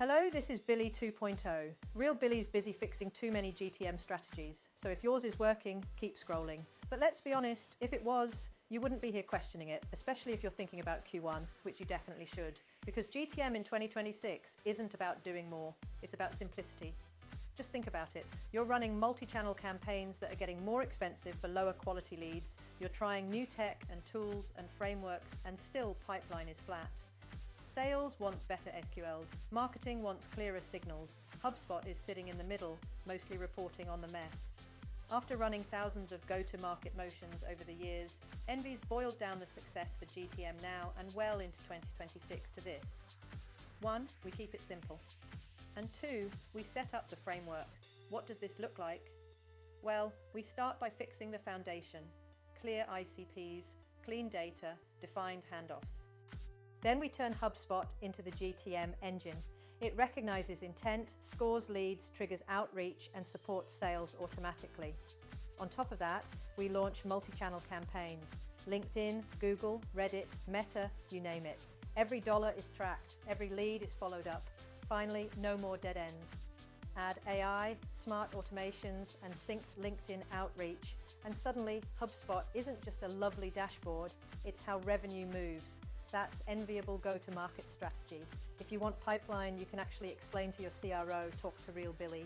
Hello, this is Billy 2.0. Real Billy's busy fixing too many GTM strategies, so if yours is working, keep scrolling. But let's be honest, if it was, you wouldn't be here questioning it, especially if you're thinking about Q1, which you definitely should. Because GTM in 2026 isn't about doing more, it's about simplicity. Just think about it. You're running multi-channel campaigns that are getting more expensive for lower quality leads. You're trying new tech and tools and frameworks, and still pipeline is flat. Sales wants better SQLs, marketing wants clearer signals, HubSpot is sitting in the middle, mostly reporting on the mess. After running thousands of go-to-market motions over the years, Envy's boiled down the success for GTM now and well into 2026 to this. 1. We keep it simple. And 2. We set up the framework. What does this look like? Well, we start by fixing the foundation. Clear ICPs, clean data, defined handoffs. Then we turn HubSpot into the GTM engine. It recognizes intent, scores leads, triggers outreach, and supports sales automatically. On top of that, we launch multi-channel campaigns. LinkedIn, Google, Reddit, Meta, you name it. Every dollar is tracked, every lead is followed up. Finally, no more dead ends. Add AI, smart automations, and synced LinkedIn outreach, and suddenly HubSpot isn't just a lovely dashboard, it's how revenue moves. That's enviable go-to-market strategy. If you want pipeline, you can actually explain to your CRO, talk to Real Billy.